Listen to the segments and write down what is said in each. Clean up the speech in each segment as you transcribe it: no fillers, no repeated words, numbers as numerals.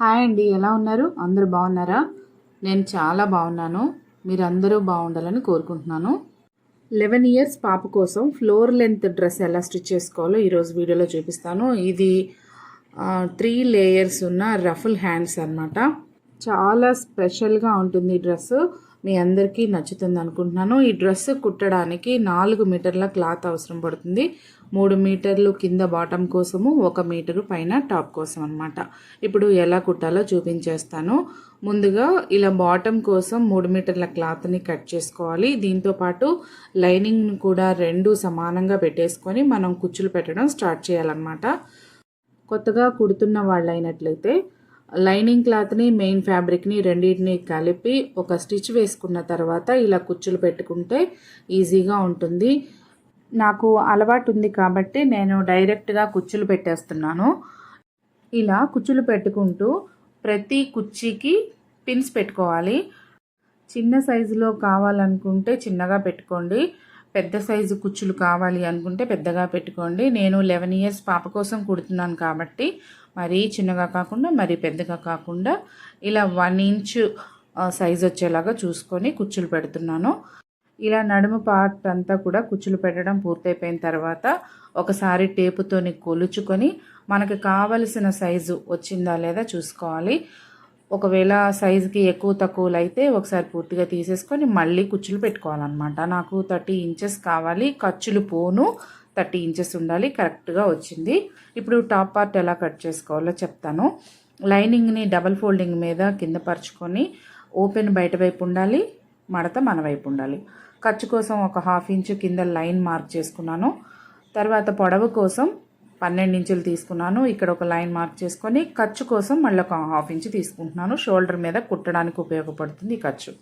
Hi అండి, ఎలా ఉన్నారు? అందరూ బాగున్నారా? నేను చాలా బాగున్నాను. మీరందరూ బాగుండాలని కోరుకుంటున్నాను. 11 ఇయర్స్ పాప కోసం ఫ్లోర్ లెంత్ డ్రెస్ ఎలా స్టిచ్ చేసుకోవాలో ఈరోజు వీడియోలో చూపిస్తాను. ఇది 3 లేయర్స్ ఉన్న రఫుల్ హ్యాండ్స్ అన్నమాట. చాలా స్పెషల్గా ఉంటుంది ఈ డ్రెస్. మీ అందరికీ నచ్చుతుంది అనుకుంటున్నాను. ఈ డ్రెస్ కుట్టడానికి 4 మీటర్ల క్లాత్ అవసరం పడుతుంది. 3 మీటర్లు కింద బాటమ్ కోసము, 1 మీటరు పైన టాప్ కోసం అనమాట. ఇప్పుడు ఎలా కుట్టాలో చూపించేస్తాను. ముందుగా ఇలా బాటమ్ కోసం 3 మీటర్ల క్లాత్ని కట్ చేసుకోవాలి. దీంతోపాటు లైనింగ్ కూడా 2 సమానంగా పెట్టేసుకొని మనం కుచ్చులు పెట్టడం స్టార్ట్ చేయాలన్నమాట. కొత్తగా కుడుతున్న వాళ్ళైనట్లయితే లైనింగ్ క్లాత్ని, మెయిన్ ఫ్యాబ్రిక్ని రెండింటిని కలిపి ఒక స్టిచ్ వేసుకున్న తర్వాత ఇలా కుచ్చులు పెట్టుకుంటే ఈజీగా ఉంటుంది. నాకు అలవాటు ఉంది కాబట్టి నేను డైరెక్ట్గా కుచ్చులు పెట్టేస్తున్నాను. ఇలా కుచ్చులు పెట్టుకుంటూ ప్రతి కుర్చీకి పిన్స్ పెట్టుకోవాలి. చిన్న సైజులో కావాలనుకుంటే చిన్నగా పెట్టుకోండి, పెద్ద సైజు కుచ్చులు కావాలి అనుకుంటే పెద్దగా పెట్టుకోండి. నేను 11 ఇయర్స్ పాప కోసం కుడుతున్నాను కాబట్టి మరీ చిన్నగా కాకుండా మరీ పెద్దగా కాకుండా ఇలా 1 ఇంచు సైజు వచ్చేలాగా చూసుకొని కుచ్చులు పెడుతున్నాను. ఇలా నడుము పార్ట్ అంతా కూడా కుచ్చులు పెట్టడం పూర్తయిపోయిన తర్వాత ఒకసారి టేపుతోని కొలుచుకొని మనకు కావలసిన సైజు వచ్చిందా లేదా చూసుకోవాలి. ఒకవేళ సైజుకి ఎక్కువ తక్కువలు అయితే ఒకసారి పూర్తిగా తీసేసుకొని మళ్ళీ కుచ్చులు పెట్టుకోవాలన్నమాట. నాకు 30 ఇంచెస్ కావాలి, ఖర్చులు పోను 30 ఇంచెస్ ఉండాలి. కరెక్ట్గా వచ్చింది. ఇప్పుడు టాప్ పార్ట్ ఎలా కట్ చేసుకోవాలో చెప్తాను. లైనింగ్ని డబల్ ఫోల్డింగ్ మీద కింద పరుచుకొని ఓపెన్ బయట వైపు ఉండాలి, మడత మన వైపు ఉండాలి. ఖర్చు కోసం ఒక 1/2 ఇంచు కింద లైన్ మార్క్ చేసుకున్నాను. తర్వాత పొడవు కోసం 12 ఇంచులు తీసుకున్నాను. ఇక్కడ ఒక లైన్ మార్క్ చేసుకొని ఖర్చు కోసం మళ్ళీ ఒక 1/2 ఇంచు తీసుకుంటున్నాను. షోల్డర్ మీద కుట్టడానికి ఉపయోగపడుతుంది ఈ ఖర్చు.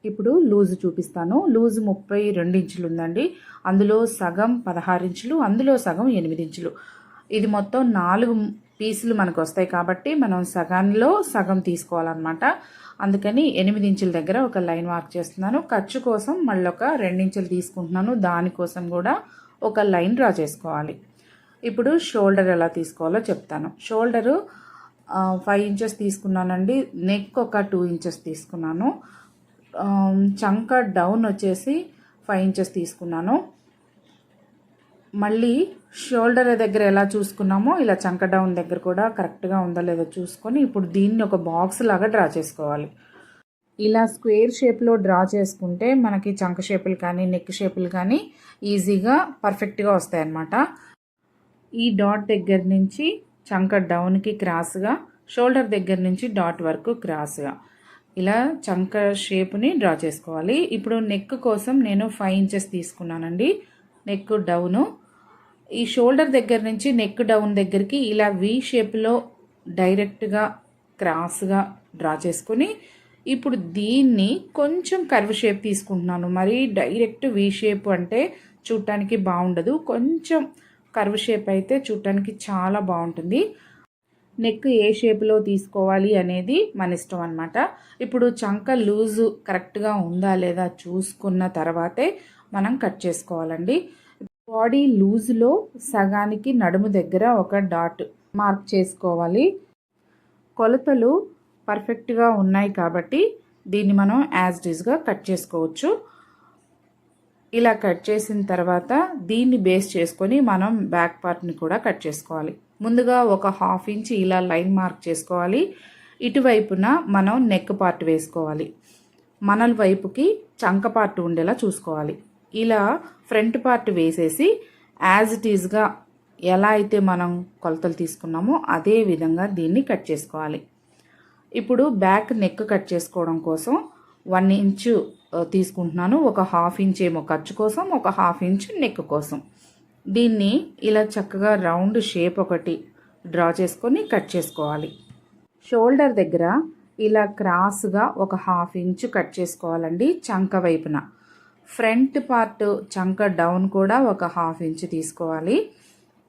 ఇప్పుడు లూజ్ చూపిస్తాను. లూజ్ 32 ఇంచులు ఉందండి. అందులో సగం 16 ఇంచులు, అందులో సగం 8 ఇంచులు. ఇది మొత్తం 4 పీసులు మనకు వస్తాయి కాబట్టి మనం సగానిలో సగం తీసుకోవాలన్నమాట. అందుకని 8 ఇంచుల దగ్గర ఒక లైన్ మార్క్ చేస్తున్నాను. ఖర్చు కోసం మళ్ళీ ఒక 2 ఇంచులు తీసుకుంటున్నాను. దానికోసం కూడా ఒక లైన్ డ్రా చేసుకోవాలి. ఇప్పుడు షోల్డర్ ఎలా తీసుకోవాలో చెప్తాను. షోల్డరు 5 ఇంచెస్ తీసుకున్నానండి. నెక్ ఒక 2 ఇంచెస్ తీసుకున్నాను. చంక డౌన్ వచ్చేసి 5 ఇంచెస్ తీసుకున్నాను. మళ్ళీ షోల్డర్ దగ్గర ఎలా చూసుకున్నామో ఇలా చంక డౌన్ దగ్గర కూడా కరెక్ట్గా ఉందో లేదో చూసుకొని ఇప్పుడు దీన్ని ఒక బాక్స్ లాగా డ్రా చేసుకోవాలి. ఇలా స్క్వేర్ షేప్లో డ్రా చేసుకుంటే మనకి చంక షేపులు కానీ నెక్ షేపులు కానీ ఈజీగా పర్ఫెక్ట్గా వస్తాయన్నమాట. ఈ డాట్ దగ్గర నుంచి చంక డౌన్కి క్రాస్గా, షోల్డర్ దగ్గర నుంచి డాట్ వరకు క్రాస్గా ఇలా చంక షేప్ని డ్రా చేసుకోవాలి. ఇప్పుడు నెక్ కోసం నేను 5 ఇంచెస్ తీసుకున్నానండి. నెక్ డౌను ఈ షోల్డర్ దగ్గర నుంచి నెక్ డౌన్ దగ్గరికి ఇలా వి షేప్లో డైరెక్ట్గా క్రాస్గా డ్రా చేసుకొని ఇప్పుడు దీన్ని కొంచెం కర్వ్ షేప్ తీసుకుంటున్నాను. మరి డైరెక్ట్ వి షేప్ అంటే చూడటానికి బాగుండదు. కొంచెం కర్వ్ షేప్ అయితే చూడటానికి చాలా బాగుంటుంది. నెక్ ఏ షేప్లో తీసుకోవాలి అనేది మన ఇష్టం అన్నమాట. ఇప్పుడు చంక లూజు కరెక్ట్గా ఉందా లేదా చూసుకున్న తర్వాతే మనం కట్ చేసుకోవాలండి. బాడీ లూజ్లో సగానికి నడుము దగ్గర ఒక డాట్ మార్క్ చేసుకోవాలి. కొలతలు పర్ఫెక్ట్గా ఉన్నాయి కాబట్టి దీన్ని మనం యాజ్ ఇట్ ఈస్గా కట్ చేసుకోవచ్చు. ఇలా కట్ చేసిన తర్వాత దీన్ని బేస్ చేసుకొని మనం బ్యాక్ పార్ట్ని కూడా కట్ చేసుకోవాలి. ముందుగా ఒక 1/2 ఇంచ్ ఇలా లైన్ మార్క్ చేసుకోవాలి. ఇటువైపున మనం నెక్ పార్ట్ వేసుకోవాలి. మన వైపుకి చంక పార్ట్ ఉండేలా చూసుకోవాలి. ఇలా ఫ్రంట్ పార్ట్ వేసేసి యాజ్ ఇట్ ఈస్గా ఎలా అయితే మనం కొలతలు తీసుకున్నామో అదే విధంగా దీన్ని కట్ చేసుకోవాలి. ఇప్పుడు బ్యాక్ నెక్ కట్ చేసుకోవడం కోసం 1 ఇంచు తీసుకుంటున్నాను. ఒక 1/2 ఇంచ్ ఏమో ఖర్చు కోసం, ఒక 1/2 ఇంచ్ నెక్ కోసం. దీన్ని ఇలా చక్కగా రౌండ్ షేప్ ఒకటి డ్రా చేసుకొని కట్ చేసుకోవాలి. షోల్డర్ దగ్గర ఇలా క్రాస్గా ఒక 1/2 ఇంచు కట్ చేసుకోవాలండి చంక వైపున. ఫ్రంట్ పార్ట్ చంక డౌన్ కూడా ఒక 1/2 ఇంచు తీసుకోవాలి.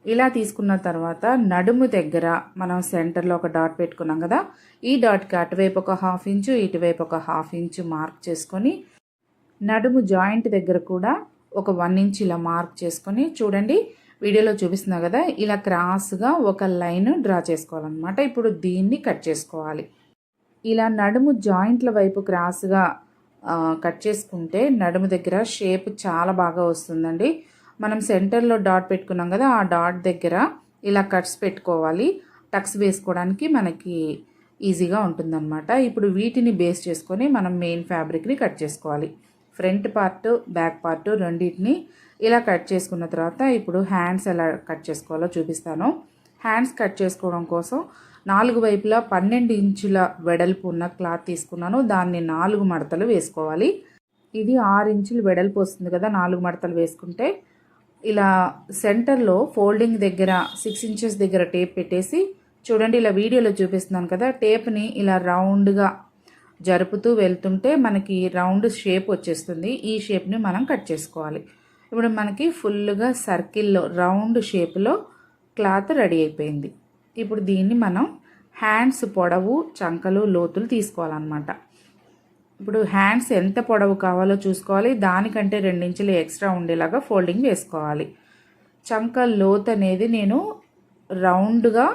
ఇలా తీసుకున్న తర్వాత నడుము దగ్గర మనం సెంటర్లో ఒక డాట్ పెట్టుకున్నాం కదా, ఈ డాట్కి అటువైపు ఒక 1/2 ఇంచు, ఇటువైపు ఒక 1/2 ఇంచు మార్క్ చేసుకొని నడుము జాయింట్ దగ్గర కూడా ఒక 1 ఇంచ్ ఇలా మార్క్ చేసుకొని చూడండి వీడియోలో చూపిస్తున్నా కదా, ఇలా క్రాస్గా ఒక లైన్ డ్రా చేసుకోవాలన్నమాట. ఇప్పుడు దీన్ని కట్ చేసుకోవాలి. ఇలా నడుము జాయింట్ల వైపు క్రాస్గా కట్ చేసుకుంటే నడుము దగ్గర షేప్ చాలా బాగా వస్తుందండి. మనం సెంటర్లో డాట్ పెట్టుకున్నాం కదా, ఆ డాట్ దగ్గర ఇలా కట్స్ పెట్టుకోవాలి. టక్స్ వేసుకోవడానికి మనకి ఈజీగా ఉంటుందన్నమాట. ఇప్పుడు వీటిని బేస్ చేసుకొని మనం మెయిన్ ఫ్యాబ్రిక్ని కట్ చేసుకోవాలి. ఫ్రంట్ పార్ట్ బ్యాక్ పార్ట్ రెండింటిని ఇలా కట్ చేసుకున్న తర్వాత ఇప్పుడు హ్యాండ్స్ ఎలా కట్ చేసుకోవాలో చూపిస్తాను. హ్యాండ్స్ కట్ చేసుకోవడం కోసం 4 వైపులా 12 ఇంచుల వెడల్పు ఉన్న క్లాత్ తీసుకున్నాను. దాన్ని 4 మడతలు వేసుకోవాలి. ఇది 6 ఇంచులు వెడల్పు వస్తుంది కదా, 4 మడతలు వేసుకుంటే ఇలా సెంటర్లో ఫోల్డింగ్ దగ్గర 6 ఇంచెస్ దగ్గర టేప్ పెట్టేసి, చూడండి ఇలా వీడియోలో చూపిస్తున్నాను కదా, టేప్ని ఇలా రౌండ్గా జరుపుతూ వెళ్తుంటే మనకి రౌండ్ షేప్ వచ్చేస్తుంది. ఈ షేప్ని మనం కట్ చేసుకోవాలి. ఇప్పుడు మనకి ఫుల్గా సర్కిల్లో రౌండ్ షేప్లో క్లాత్ రెడీ అయిపోయింది. ఇప్పుడు దీన్ని మనం హ్యాండ్స్ పొడవు, చంకలు, లోతులు తీసుకోవాలన్నమాట. ఇప్పుడు హ్యాండ్స్ ఎంత పొడవు కావాలో చూసుకోవాలి. దానికంటే 2 ఇంచులు ఎక్స్ట్రా ఉండేలాగా ఫోల్డింగ్ వేసుకోవాలి. చంక లోతు అనేది నేను రౌండ్గా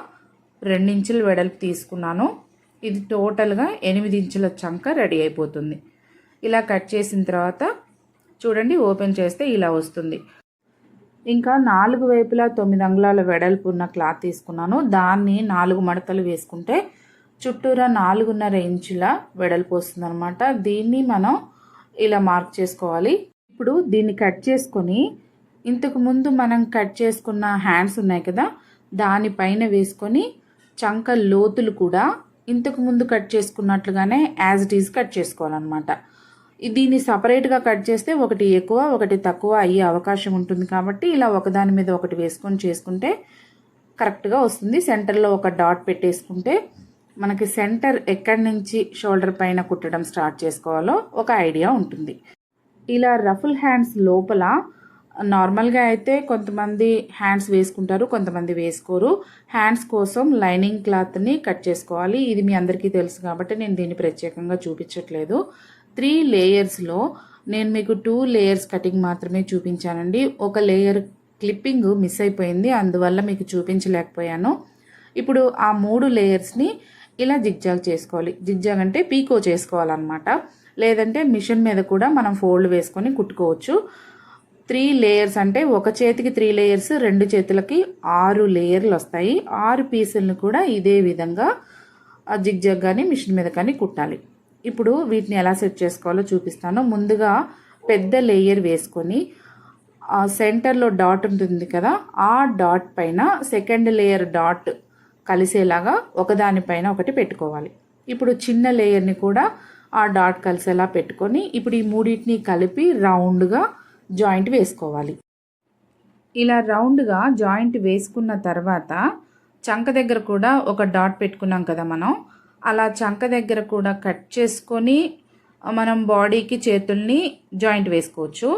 2 ఇంచుల వెడల్పు తీసుకున్నాను. ఇది టోటల్గా 8 ఇంచుల చంక రెడీ అయిపోతుంది. ఇలా కట్ చేసిన తర్వాత చూడండి ఓపెన్ చేస్తే ఇలా వస్తుంది. ఇంకా 4 వైపులా 9 అంగుళాల వెడల్పు ఉన్న క్లాత్ తీసుకున్నాను. దాన్ని 4 మడతలు వేసుకుంటే చుట్టూరా 4.5 ఇంచుల వెడల్పు వస్తుంది అనమాట. దీన్ని మనం ఇలా మార్క్ చేసుకోవాలి. ఇప్పుడు దీన్ని కట్ చేసుకొని ఇంతకు ముందు మనం కట్ చేసుకున్న హ్యాండ్స్ ఉన్నాయి కదా, దానిపైన వేసుకొని చంక లోతులు కూడా ఇంతకు ముందు కట్ చేసుకున్నట్లుగానే యాజ్ ఇట్ ఈజ్ కట్ చేసుకోవాలన్నమాట. దీన్ని సపరేట్గా కట్ చేస్తే ఒకటి ఎక్కువ ఒకటి తక్కువ అయ్యే అవకాశం ఉంటుంది. కాబట్టి ఇలా ఒకదాని మీద ఒకటి వేసుకొని చేసుకుంటే కరెక్ట్గా వస్తుంది. సెంటర్లో ఒక డాట్ పెట్టేసుకుంటే మనకి సెంటర్ ఎక్కడి నుంచి షోల్డర్ పైన కుట్టడం స్టార్ట్ చేసుకోవాలో ఒక ఐడియా ఉంటుంది. ఇలా రఫుల్ హ్యాండ్స్ లోపల నార్మల్గా అయితే కొంతమంది హ్యాండ్స్ వేసుకుంటారు, కొంతమంది వేసుకోరు. హ్యాండ్స్ కోసం లైనింగ్ క్లాత్ని కట్ చేసుకోవాలి. ఇది మీ అందరికీ తెలుసు కాబట్టి నేను దీన్ని ప్రత్యేకంగా చూపించట్లేదు. 3 లేయర్స్లో నేను మీకు 2 లేయర్స్ కటింగ్ మాత్రమే చూపించానండి. ఒక లేయర్ క్లిప్పింగ్ మిస్ అయిపోయింది, అందువల్ల మీకు చూపించలేకపోయాను. ఇప్పుడు ఆ 3 లేయర్స్ని ఇలా జిగ్జాగ్ చేసుకోవాలి. జిగ్జాగ్ అంటే పీకో చేసుకోవాలన్నమాట. లేదంటే మిషన్ మీద కూడా మనం ఫోల్డ్ వేసుకొని కుట్టుకోవచ్చు. 3 లేయర్స్ అంటే ఒక చేతికి 3 లేయర్స్, 2 చేతులకి 6 లేయర్లు వస్తాయి. 6 పీసులను కూడా ఇదే విధంగా జిగ్జాగ్ కానీ మిషన్ మీద కానీ కుట్టాలి. ఇప్పుడు వీటిని ఎలా సెట్ చేసుకోవాలో చూపిస్తాను. ముందుగా పెద్ద లేయర్ వేసుకొని సెంటర్లో డాట్ ఉంటుంది కదా, ఆ డాట్ పైన సెకండ్ లేయర్ డాట్ కలిసేలాగా ఒకదానిపైన ఒకటి పెట్టుకోవాలి. ఇప్పుడు చిన్న లేయర్ని కూడా ఆ డాట్ కలిసేలా పెట్టుకొని ఇప్పుడు ఈ మూడింటిని కలిపి రౌండ్గా జాయింట్ వేసుకోవాలి. ఇలా రౌండ్గా జాయింట్ వేసుకున్న తర్వాత చంక దగ్గర కూడా ఒక డాట్ పెట్టుకున్నాం కదా మనం, అలా చంక దగ్గర కూడా కట్ చేసుకొని మనం బాడీకి చేతుల్ని జాయింట్ వేసుకోవచ్చు.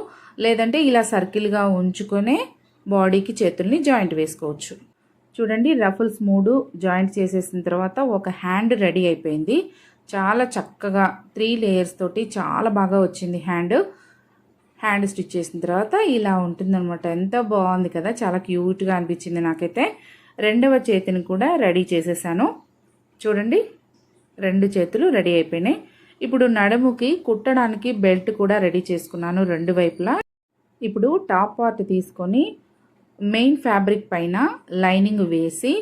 లేదంటే ఇలా సర్కిల్గా ఉంచుకొనే బాడీకి చేతుల్ని జాయింట్ వేసుకోవచ్చు. చూడండి రఫుల్స్ 3 జాయింట్ చేసేసిన తర్వాత ఒక హ్యాండ్ రెడీ అయిపోయింది. చాలా చక్కగా 3 లేయర్స్ తోటి చాలా బాగా వచ్చింది హ్యాండ్ స్టిచ్ చేసిన తర్వాత ఇలా ఉంటుందన్నమాట. ఎంత బాగుంది కదా, చాలా క్యూట్గా అనిపించింది నాకైతే. రెండవ చేతిని కూడా రెడీ చేసేసాను. చూడండి 2 చేతులు రెడీ అయిపోయినాయి. ఇప్పుడు నడుముకి కుట్టడానికి బెల్ట్ కూడా రెడీ చేసుకున్నాను 2 వైపులా. ఇప్పుడు టాప్ పార్ట్ తీసుకొని మెయిన్ ఫ్యాబ్రిక్ పైన లైనింగ్ వేసి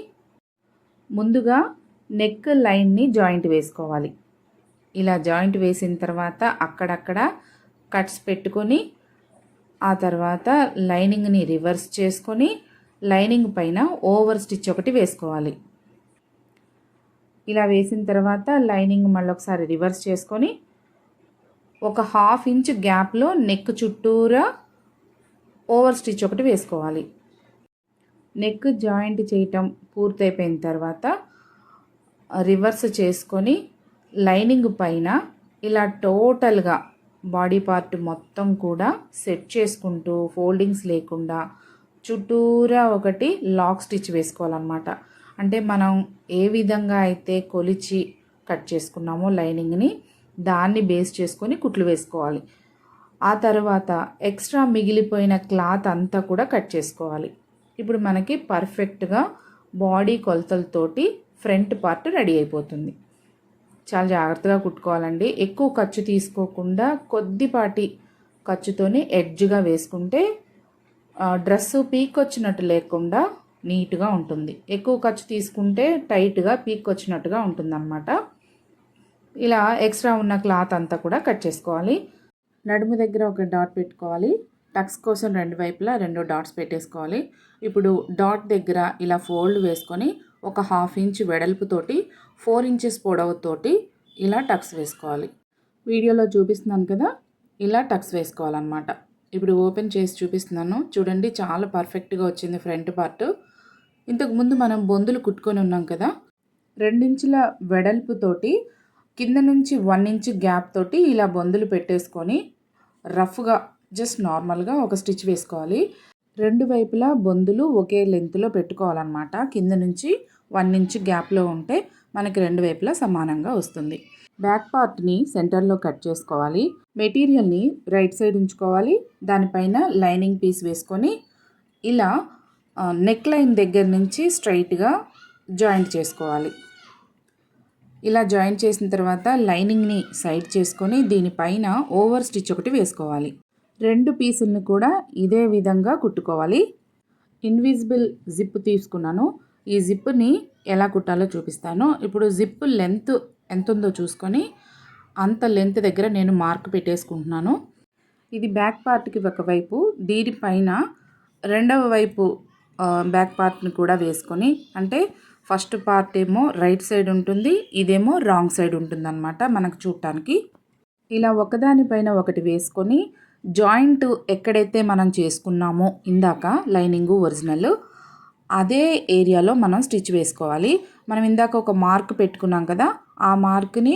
ముందుగా నెక్ లైన్ని జాయింట్ వేసుకోవాలి. ఇలా జాయింట్ వేసిన తర్వాత అక్కడక్కడ కట్స్ పెట్టుకొని ఆ తర్వాత లైనింగ్ని రివర్స్ చేసుకొని లైనింగ్ పైన ఓవర్ స్టిచ్ ఒకటి వేసుకోవాలి. ఇలా వేసిన తర్వాత లైనింగ్ మళ్ళీ ఒకసారి రివర్స్ చేసుకొని ఒక 1/2 ఇంచ్ గ్యాప్లో నెక్ చుట్టూరా ఓవర్ స్టిచ్ ఒకటి వేసుకోవాలి. నెక్ జాయింట్ చేయటం పూర్తయిపోయిన తర్వాత రివర్స్ చేసుకొని లైనింగ్ పైన ఇలా టోటల్గా బాడీ పార్ట్ మొత్తం కూడా సెట్ చేసుకుంటూ ఫోల్డింగ్స్ లేకుండా చుట్టూరా ఒకటి లాక్ స్టిచ్ వేసుకోవాలన్నమాట. అంటే మనం ఏ విధంగా అయితే కొలిచి కట్ చేసుకున్నామో లైనింగ్ని దాన్ని బేస్ చేసుకొని కుట్లు వేసుకోవాలి. ఆ తర్వాత ఎక్స్ట్రా మిగిలిపోయిన క్లాత్ అంతా కూడా కట్ చేసుకోవాలి. ఇప్పుడు మనకి పర్ఫెక్ట్గా బాడీ కొలతలతోటి ఫ్రంట్ పార్ట్ రెడీ అయిపోతుంది. చాలా జాగ్రత్తగా కుట్టుకోవాలండి. ఎక్కువ ఖర్చు తీసుకోకుండా కొద్దిపాటి ఖర్చుతోనే ఎడ్జ్గా వేసుకుంటే డ్రెస్సు పీక్ వచ్చినట్టు లేకుండా నీట్గా ఉంటుంది. ఎక్కువ ఖర్చు తీసుకుంటే టైట్గా పీక్ వచ్చినట్టుగా ఉంటుందన్నమాట. ఇలా ఎక్స్ట్రా ఉన్న క్లాత్ అంతా కూడా కట్ చేసుకోవాలి. నడుము దగ్గర ఒక డాట్ పెట్టుకోవాలి. టక్స్ కోసం రెండు వైపులా 2 డాట్స్ పెట్టేసుకోవాలి. ఇప్పుడు డాట్ దగ్గర ఇలా ఫోల్డ్ వేసుకొని ఒక 1/2 ఇంచ్ వెడల్పుతోటి 4 ఇంచెస్ పొడవుతోటి ఇలా టక్స్ వేసుకోవాలి. వీడియోలో చూపిస్తున్నాను కదా, ఇలా టక్స్ వేసుకోవాలన్నమాట. ఇప్పుడు ఓపెన్ చేసి చూపిస్తున్నాను చూడండి. చాలా పర్ఫెక్ట్గా వచ్చింది ఫ్రంట్ పార్ట్. ఇంతకుముందు మనం బొందులు కుట్టుకొని ఉన్నాం కదా, 2 ఇంచుల వెడల్పుతోటి కింద నుంచి 1 ఇంచ్ గ్యాప్ తోటి ఇలా బొందులు పెట్టేసుకొని రఫ్గా జస్ట్ నార్మల్గా ఒక స్టిచ్ వేసుకోవాలి. 2 వైపులా బొందులు ఒకే లెంత్లో పెట్టుకోవాలన్నమాట. కింద నుంచి 1 ఇంచ్ గ్యాప్లో ఉంటే మనకి 2 వైపులా సమానంగా వస్తుంది. బ్యాక్ పార్ట్ని సెంటర్లో కట్ చేసుకోవాలి. మెటీరియల్ని రైట్ సైడ్ ఉంచుకోవాలి. దానిపైన లైనింగ్ పీస్ వేసుకొని ఇలా నెక్ లైన్ దగ్గర నుంచి స్ట్రైట్గా జాయింట్ చేసుకోవాలి. ఇలా జాయింట్ చేసిన తర్వాత లైనింగ్ని సైడ్ చేసుకొని దీనిపైన ఓవర్ స్టిచ్ ఒకటి వేసుకోవాలి. 2 పీసులను కూడా ఇదే విధంగా కుట్టుకోవాలి. ఇన్విజిబుల్ జిప్ తీసుకున్నాను. ఈ జిప్ని ఎలా కుట్టాలో చూపిస్తాను. ఇప్పుడు జిప్ లెంత్ ఎంత ఉందో చూసుకొని అంత లెంత్ దగ్గర నేను మార్క్ పెట్టేసుకుంటున్నాను. ఇది బ్యాక్ పార్ట్కి ఒకవైపు, దీనిపైన రెండవ వైపు బ్యాక్ పార్ట్ని కూడా వేసుకొని, అంటే ఫస్ట్ పార్ట్ ఏమో రైట్ సైడ్ ఉంటుంది, ఇదేమో రాంగ్ సైడ్ ఉంటుంది అన్నమాట మనకు చూడటానికి. ఇలా ఒకదానిపైన ఒకటి వేసుకొని జాయింట్ ఎక్కడైతే మనం చేసుకున్నామో ఇందాక లైనింగు ఒరిజినల్ అదే ఏరియాలో మనం స్టిచ్ వేసుకోవాలి. మనం ఇందాక ఒక మార్క్ పెట్టుకున్నాం కదా, ఆ మార్క్ని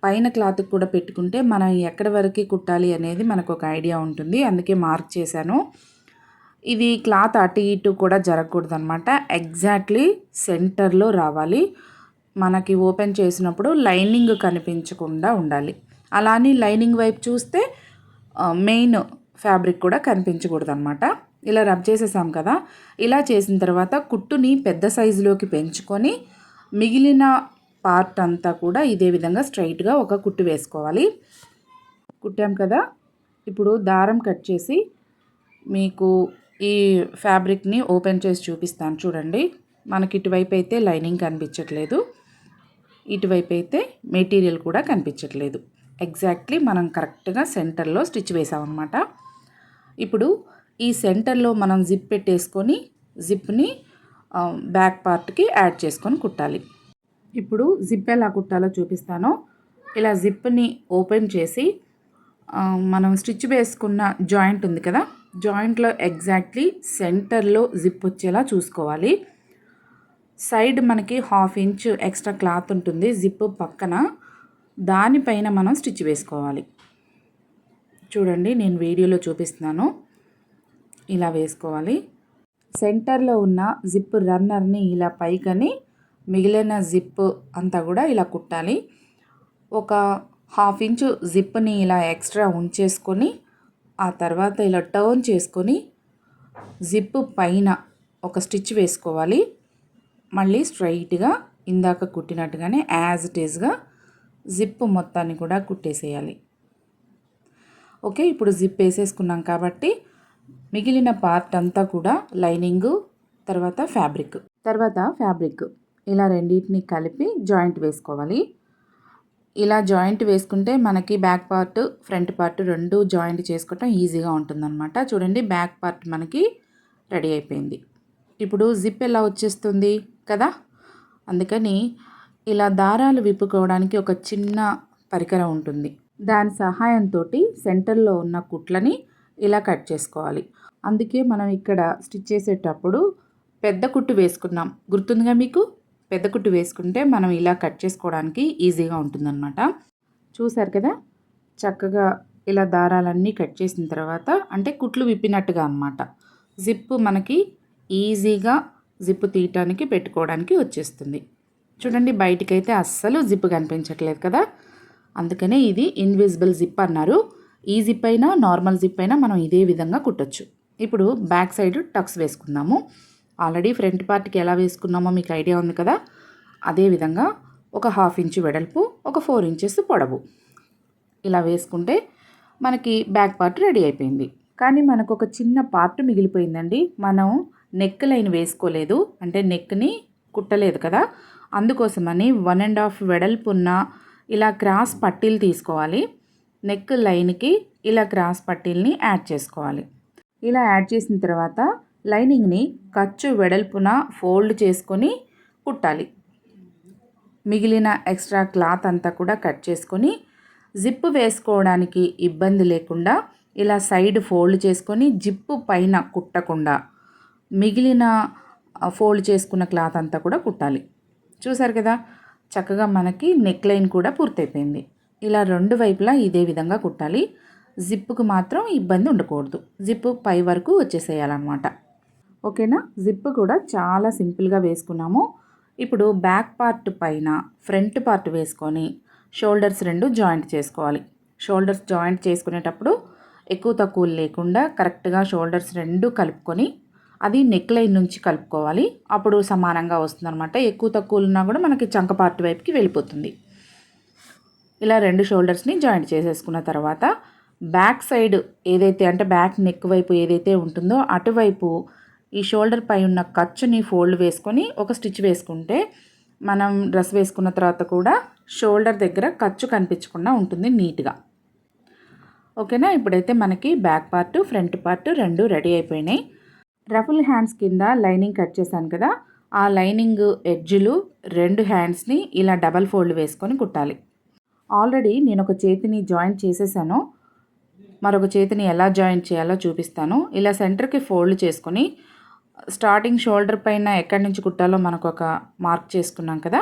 పైన క్లాత్ కూడా పెట్టుకుంటే మనం ఎక్కడి వరకు కుట్టాలి అనేది మనకు ఒక ఐడియా ఉంటుంది. అందుకే మార్క్ చేశాను. ఇది క్లాత్ అటు ఇటు కూడా జరగకూడదు అనమాట. ఎగ్జాక్ట్లీ సెంటర్లో రావాలి. మనకి ఓపెన్ చేసినప్పుడు లైనింగ్ కనిపించకుండా ఉండాలి. అలానే లైనింగ్ వైపు చూస్తే మెయిన్ ఫ్యాబ్రిక్ కూడా కనిపించకూడదు అనమాట. ఇలా రబ్ చేసేసాం కదా. ఇలా చేసిన తర్వాత కుట్టుని పెద్ద సైజులోకి పెంచుకొని మిగిలిన పార్ట్ అంతా కూడా ఇదే విధంగా స్ట్రైట్గా ఒక కుట్టు వేసుకోవాలి. కుట్టాం కదా. ఇప్పుడు దారం కట్ చేసి మీకు ఈ ఫ్యాబ్రిక్ని ఓపెన్ చేసి చూపిస్తాను చూడండి. మనకి ఇటువైపు అయితే లైనింగ్ కనిపించట్లేదు, ఇటువైపు అయితే మెటీరియల్ కూడా కనిపించట్లేదు. ఎగ్జాక్ట్లీ మనం కరెక్ట్గా సెంటర్లో స్టిచ్ వేసామన్నమాట. ఇప్పుడు ఈ సెంటర్లో మనం జిప్ పెట్టేసుకొని జిప్ని బ్యాక్ పార్ట్కి యాడ్ చేసుకొని కుట్టాలి. ఇప్పుడు జిప్ ఎలా కుట్టాలో చూపిస్తాను. ఇలా జిప్ని ఓపెన్ చేసి మనం స్టిచ్ వేసుకున్న జాయింట్ ఉంది కదా, జాయింట్లో ఎగ్జాక్ట్లీ సెంటర్లో జిప్ వచ్చేలా చూసుకోవాలి. సైడ్ మనకి 1/2 ఇంచ్ ఎక్స్ట్రా క్లాత్ ఉంటుంది జిప్ పక్కన, దానిపైన మనం స్టిచ్ వేసుకోవాలి. చూడండి నేను వీడియోలో చూపిస్తున్నాను. ఇలా వేసుకోవాలి. సెంటర్లో ఉన్న జిప్ రన్నర్ని ఇలా పైకని మిగిలిన జిప్ అంతా కూడా ఇలా కుట్టాలి. ఒక 1/2 ఇంచు జిప్ని ఇలా ఎక్స్ట్రా ఉంచేసుకొని ఆ తర్వాత ఇలా టర్న్ చేసుకొని జిప్ పైన ఒక స్టిచ్ వేసుకోవాలి. మళ్ళీ స్ట్రైట్గా ఇందాక కుట్టినట్టుగానే యాజ్ ఇట్ ఈజ్గా జిప్ మొత్తాన్ని కూడా కుట్టేసేయాలి. ఓకే, ఇప్పుడు జిప్ వేసేసుకున్నాం కాబట్టి మిగిలిన పార్ట్ అంతా కూడా లైనింగు తర్వాత ఫ్యాబ్రిక్ ఇలా రెండింటిని కలిపి జాయింట్ వేసుకోవాలి. ఇలా జాయింట్ వేసుకుంటే మనకి బ్యాక్ పార్ట్ ఫ్రంట్ పార్ట్ రెండు జాయింట్ చేసుకోవటం ఈజీగా ఉంటుందన్నమాట. చూడండి బ్యాక్ పార్ట్ మనకి రెడీ అయిపోయింది. ఇప్పుడు జిప్ ఎలా వచ్చేస్తుంది కదా, అందుకని ఇలా దారాలు విప్పుకోవడానికి ఒక చిన్న పరికరం ఉంటుంది. దాని సహాయంతో సెంటర్లో ఉన్న కుట్లని ఇలా కట్ చేసుకోవాలి. అందుకే మనం ఇక్కడ స్టిచ్ చేసేటప్పుడు పెద్ద కుట్టు వేసుకున్నాం, గుర్తుందిగా మీకు? పెద్ద కుట్టు వేసుకుంటే మనం ఇలా కట్ చేసుకోవడానికి ఈజీగా ఉంటుందన్నమాట. చూసారు కదా, చక్కగా ఇలా దారాలన్నీ కట్ చేసిన తర్వాత అంటే కుట్లు విప్పినట్టుగా అన్నమాట. జిప్ మనకి ఈజీగా జిప్ తీయటానికి పెట్టుకోవడానికి వచ్చేస్తుంది. చూడండి బయటికైతే అస్సలు జిప్ కనిపించట్లేదు కదా, అందుకనే ఇది ఇన్విజిబుల్ జిప్ అన్నారు. ఈ జిప్ అయినా నార్మల్ జిప్ అయినా మనం ఇదే విధంగా కుట్టచ్చు. ఇప్పుడు బ్యాక్ సైడ్ టక్స్ వేసుకుందాము. ఆల్రెడీ ఫ్రంట్ పార్ట్కి ఎలా వేసుకున్నామో మీకు ఐడియా ఉంది కదా. అదేవిధంగా ఒక 1/2 ఇంచు వెడల్పు, ఒక 4 ఇంచెస్ పొడవు ఇలా వేసుకుంటే మనకి బ్యాక్ పార్ట్ రెడీ అయిపోయింది. కానీ మనకు ఒక చిన్న పార్ట్ మిగిలిపోయిందండి. మనం నెక్ లైన్ వేసుకోలేదు, అంటే నెక్ని కుట్టలేదు కదా. అందుకోసమని 1.5 వెడల్పున్న ఇలా క్రాస్ పట్టీలు తీసుకోవాలి. నెక్ లైన్కి ఇలా క్రాస్ పట్టీల్ని యాడ్ చేసుకోవాలి. ఇలా యాడ్ చేసిన తర్వాత లైనింగ్ని ఖర్చు వెడల్పున ఫోల్డ్ చేసుకొని కుట్టాలి. మిగిలిన ఎక్స్ట్రా క్లాత్ అంతా కూడా కట్ చేసుకొని జిప్ వేసుకోవడానికి ఇబ్బంది లేకుండా ఇలా సైడ్ ఫోల్డ్ చేసుకొని జిప్పు పైన కుట్టకుండా మిగిలిన ఫోల్డ్ చేసుకున్న క్లాత్ అంతా కూడా కుట్టాలి. చూసారు కదా, చక్కగా మనకి నెక్ లైన్ కూడా పూర్తయిపోయింది. ఇలా 2 వైపులా ఇదే విధంగా కుట్టాలి. జిప్పుకు మాత్రం ఇబ్బంది ఉండకూడదు. జిప్పు పై వరకు వచ్చేసేయాలన్నమాట. ఓకేనా. జిప్పు కూడా చాలా సింపుల్గా వేసుకున్నాము. ఇప్పుడు బ్యాక్ పార్ట్ పైన ఫ్రంట్ పార్ట్ వేసుకొని షోల్డర్స్ 2 జాయింట్ చేసుకోవాలి. షోల్డర్స్ జాయింట్ చేసుకునేటప్పుడు ఎక్కువ తక్కువ లేకుండా కరెక్ట్గా షోల్డర్స్ 2 కలుపుకొని అది నెక్ లైన్ నుంచి కలుపుకోవాలి. అప్పుడు సమానంగా వస్తుందన్నమాట. ఎక్కువ తక్కువ ఉన్నా కూడా మనకి చంక పార్ట్ వైపుకి వెళ్ళిపోతుంది. ఇలా 2 షోల్డర్స్ని జాయింట్ చేసేసుకున్న తర్వాత బ్యాక్ సైడ్ ఏదైతే అంటే బ్యాక్ నెక్ వైపు ఏదైతే ఉంటుందో అటువైపు ఈ షోల్డర్ పై ఉన్న ఖర్చుని ఫోల్డ్ వేసుకొని ఒక స్టిచ్ వేసుకుంటే మనం డ్రెస్ వేసుకున్న తర్వాత కూడా షోల్డర్ దగ్గర ఖర్చు కనిపించకుండా ఉంటుంది నీట్గా. ఓకేనా. ఇప్పుడైతే మనకి back part front part 2 ready అయిపోయినాయి. రఫుల్ హ్యాండ్స్ కింద లైనింగ్ కట్ చేశాను కదా, ఆ లైనింగ్ ఎడ్జులు 2 హ్యాండ్స్ని ఇలా డబల్ ఫోల్డ్ వేసుకొని కుట్టాలి. ఆల్రెడీ నేను ఒక చేతిని జాయింట్ చేసేసాను. మరొక చేతిని ఎలా జాయింట్ చేయాలో చూపిస్తాను. ఇలా సెంటర్కి ఫోల్డ్ చేసుకొని స్టార్టింగ్ షోల్డర్ పైన ఎక్కడి నుంచి కుట్టాలో మనకు ఒక మార్క్ చేసుకున్నాం కదా,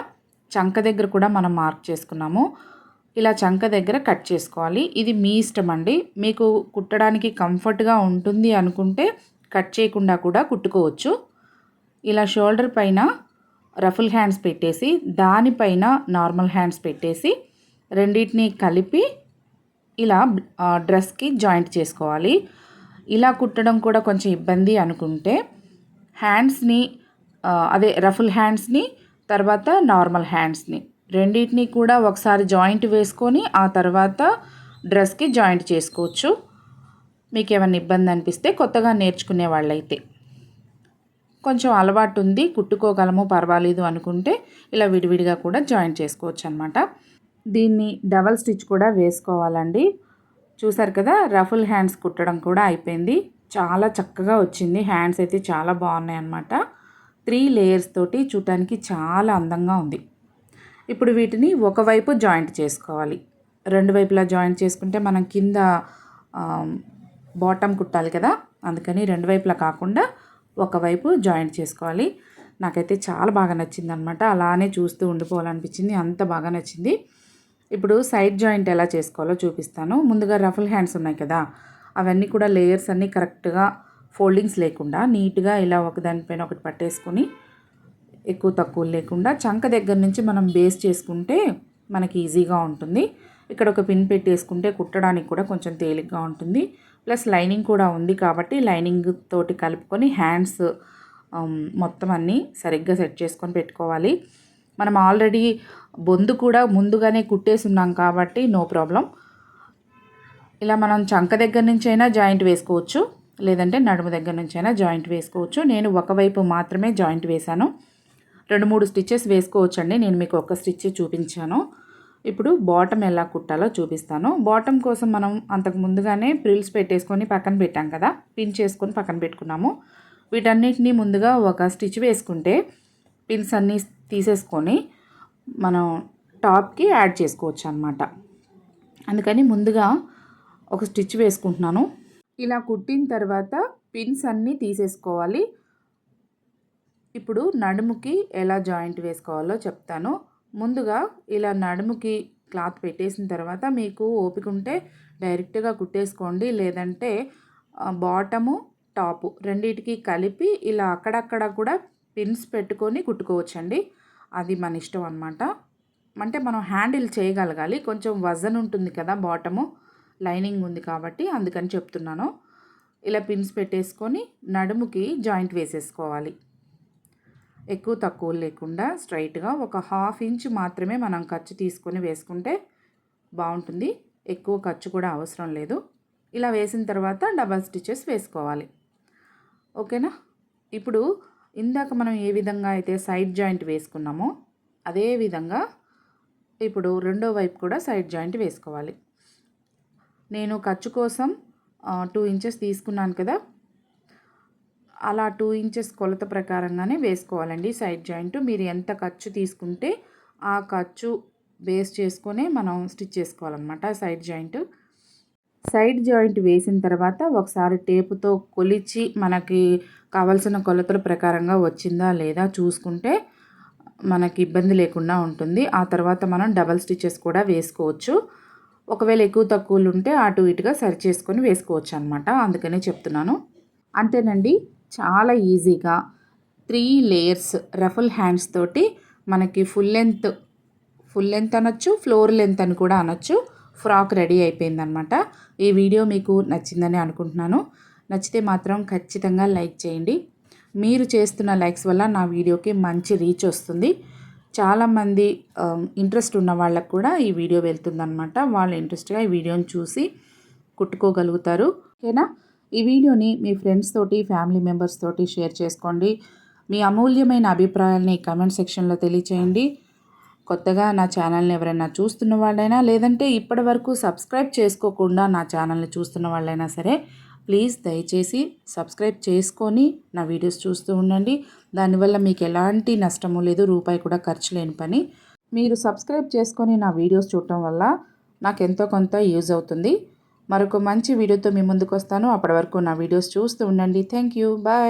చంక దగ్గర కూడా మనం మార్క్ చేసుకున్నాము. ఇలా చంక దగ్గర కట్ చేసుకోవాలి. ఇది మీ ఇష్టం అండి. మీకు కుట్టడానికి కంఫర్ట్గా ఉంటుంది అనుకుంటే కట్ చేయకుండా కూడా కుట్టుకోవచ్చు. ఇలా షోల్డర్ పైన రఫుల్ హ్యాండ్స్ పెట్టేసి దానిపైన నార్మల్ హ్యాండ్స్ పెట్టేసి రెండింటిని కలిపి ఇలా డ్రెస్కి జాయింట్ చేసుకోవాలి. ఇలా కుట్టడం కూడా కొంచెం ఇబ్బంది అనుకుంటే హ్యాండ్స్ని అదే రఫుల్ హ్యాండ్స్ని తర్వాత నార్మల్ హ్యాండ్స్ని రెండింటిని కూడా ఒకసారి జాయింట్ వేసుకొని ఆ తర్వాత డ్రెస్కి జాయింట్ చేసుకోవచ్చు. మీకు ఏమైనా ఇబ్బంది అనిపిస్తే కొత్తగా నేర్చుకునే వాళ్ళైతే, కొంచెం అలవాటు ఉంది కుట్టుకోగలము పర్వాలేదు అనుకుంటే ఇలా విడివిడిగా కూడా జాయింట్ చేసుకోవచ్చు అనమాట. దీన్ని డబల్ స్టిచ్ కూడా వేసుకోవాలండి. చూసారు కదా, రఫుల్ హ్యాండ్స్ కుట్టడం కూడా అయిపోయింది. చాలా చక్కగా వచ్చింది. హ్యాండ్స్ అయితే చాలా బాగున్నాయి అన్నమాట. 3 లేయర్స్ తోటి చూడటానికి చాలా అందంగా ఉంది. ఇప్పుడు వీటిని ఒకవైపు జాయింట్ చేసుకోవాలి. 2 వైపులా జాయింట్ చేసుకుంటే మనం కింద బాటమ్ కుట్టాలి కదా, అందుకని 2 వైపులా కాకుండా ఒకవైపు జాయింట్ చేసుకోవాలి. నాకైతే చాలా బాగా నచ్చింది అనమాట. అలానే చూస్తూ ఉండిపోవాలనిపించింది, అంత బాగా నచ్చింది. ఇప్పుడు సైడ్ జాయింట్ ఎలా చేసుకోవాలో చూపిస్తాను. ముందుగా రఫుల్ హ్యాండ్స్ ఉన్నాయి కదా, అవన్నీ కూడా లేయర్స్ అన్నీ కరెక్ట్గా ఫోల్డింగ్స్ లేకుండా నీట్గా ఇలా ఒకదానిపైన ఒకటి పట్టేసుకొని ఎక్కువ తక్కువ లేకుండా చంక దగ్గర నుంచి మనం బేస్ చేసుకుంటే మనకి ఈజీగా ఉంటుంది. ఇక్కడ ఒక పిన్ పెట్టేసుకుంటే కుట్టడానికి కూడా కొంచెం తేలిగ్గా ఉంటుంది. ప్లస్ లైనింగ్ కూడా ఉంది కాబట్టి లైనింగ్ తోటి కలుపుకొని హ్యాండ్స్ మొత్తం అన్నీ సరిగ్గా సెట్ చేసుకొని పెట్టుకోవాలి. మనం ఆల్రెడీ బొందు కూడా ముందుగానే కుట్టేసి ఉన్నాం కాబట్టి నో ప్రాబ్లం. ఇలా మనం చంక దగ్గర నుంచి అయినా జాయింట్ వేసుకోవచ్చు, లేదంటే నడుము దగ్గర నుంచి అయినా జాయింట్ వేసుకోవచ్చు. నేను ఒకవైపు మాత్రమే జాయింట్ వేశాను. 2-3 స్టిచ్చెస్ వేసుకోవచ్చు అండి. నేను మీకు ఒక స్టిచ్ చూపించాను. ఇప్పుడు బాటమ్ ఎలా కుట్టాలో చూపిస్తాను. బాటమ్ కోసం మనం అంతకు ముందుగానే ప్రిల్స్ పెట్టేసుకొని పక్కన పెట్టాం కదా, పిన్ చేసుకొని పక్కన పెట్టుకున్నాము. వీటన్నిటిని ముందుగా ఒక స్టిచ్ వేసుకుంటే పిన్స్ అన్నీ తీసేసుకొని మనం టాప్కి యాడ్ చేసుకోవచ్చు అన్నమాట. అందుకని ముందుగా ఒక స్టిచ్ వేసుకుంటున్నాను. ఇలా కుట్టిన తర్వాత పిన్స్ అన్నీ తీసేసుకోవాలి. ఇప్పుడు నడుముకి ఎలా జాయింట్ వేసుకోవాలో చెప్తాను. ముందుగా ఇలా నడుముకి క్లాత్ పెట్టేసిన తర్వాత మీకు ఓపిక ఉంటే డైరెక్ట్గా కుట్టేసుకోండి, లేదంటే బాటము టాపు రెండింటికి కలిపి ఇలా అక్కడక్కడ కూడా పిన్స్ పెట్టుకొని కుట్టుకోవచ్చండి. అది మన ఇష్టం అన్నమాట. అంటే మనం హ్యాండిల్ చేయగలగాలి. కొంచెం వజన్ ఉంటుంది కదా, బాటము లైనింగ్ ఉంది కాబట్టి అందుకని చెప్తున్నాను. ఇలా పిన్స్ పెట్టేసుకొని నడుముకి జాయింట్ వేసేసుకోవాలి. ఎక్కువ తక్కువ లేకుండా స్ట్రైట్గా ఒక 1/2 ఇంచ్ మాత్రమే మనం ఖర్చు తీసుకొని వేసుకుంటే బాగుంటుంది. ఎక్కువ ఖర్చు కూడా అవసరం లేదు. ఇలా వేసిన తర్వాత డబల్ స్టిచెస్ వేసుకోవాలి. ఓకేనా. ఇప్పుడు ఇందాక మనం ఏ విధంగా అయితే సైడ్ జాయింట్ వేసుకున్నామో అదే విధంగా ఇప్పుడు రెండో వైపు కూడా సైడ్ జాయింట్ వేసుకోవాలి. నేను ఖర్చు కోసం 2 ఇంచెస్ తీసుకున్నాను కదా, అలా 2 ఇంచెస్ కొలత ప్రకారంగానే వేసుకోవాలండి సైడ్ జాయింట్. మీరు ఎంత ఖర్చు తీసుకుంటే ఆ ఖర్చు బేస్ చేసుకొని మనం స్టిచ్ చేసుకోవాలన్నమాట సైడ్ జాయింట్. సైడ్ జాయింట్ వేసిన తర్వాత ఒకసారి టేపుతో కొలిచి మనకి కావాల్సిన కొలతల ప్రకారంగా వచ్చిందా లేదా చూసుకుంటే మనకి ఇబ్బంది లేకుండా ఉంటుంది. ఆ తర్వాత మనం డబల్ స్టిచెస్ కూడా వేసుకోవచ్చు. ఒకవేళ ఎక్కువ తక్కువలు ఉంటే అటు ఇటుగా సరి చేసుకొని వేసుకోవచ్చు అనమాట. అందుకనే చెప్తున్నాను. అంతేనండి, చాలా ఈజీగా 3 లేయర్స్ రఫుల్ హ్యాండ్స్ తోటి మనకి ఫుల్ లెంత్ అనొచ్చు, ఫ్లోర్ లెంత్ అని కూడా అనొచ్చు, ఫ్రాక్ రెడీ అయిపోయిందనమాట. ఈ వీడియో మీకు నచ్చిందని అనుకుంటున్నాను. నచ్చితే మాత్రం ఖచ్చితంగా లైక్ చేయండి. మీరు చేస్తున్న లైక్స్ వల్ల నా వీడియోకి మంచి రీచ్ వస్తుంది. చాలామంది ఇంట్రెస్ట్ ఉన్న వాళ్ళకు కూడా ఈ వీడియో వెళ్తుందనమాట. వాళ్ళు ఇంట్రెస్ట్గా ఈ వీడియోని చూసి కుట్టుకోగలుగుతారు. ఓకేనా. ఈ వీడియోని మీ ఫ్రెండ్స్ తోటి, ఫ్యామిలీ మెంబర్స్ తోటి షేర్ చేసుకోండి. మీ అమూల్యమైన అభిప్రాయాల్ని కామెంట్ సెక్షన్లో తెలియచేయండి. కొత్తగా నా ఛానల్ని ఎవరైనా చూస్తున్న వాళ్ళైనా లేదంటే ఇప్పటి వరకు సబ్స్క్రైబ్ చేసుకోకుండా నా ఛానల్ని చూస్తున్న వాళ్ళైనా సరే ప్లీజ్ దయచేసి సబ్స్క్రైబ్ చేసుకొని నా వీడియోస్ చూస్తూ ఉండండి. దానివల్ల మీకు ఎలాంటి నష్టము లేదు, రూపాయి కూడా ఖర్చు లేని పని. మీరు సబ్స్క్రైబ్ చేసుకొని నా వీడియోస్ చూడటం వల్ల నాకు ఎంతో కొంత యూజ్ అవుతుంది. మరొక మంచి వీడియోతో మీ ముందుకు వస్తాను. అప్పటి వరకు నా వీడియోస్ చూస్తూ ఉండండి. Thank you. బాయ్.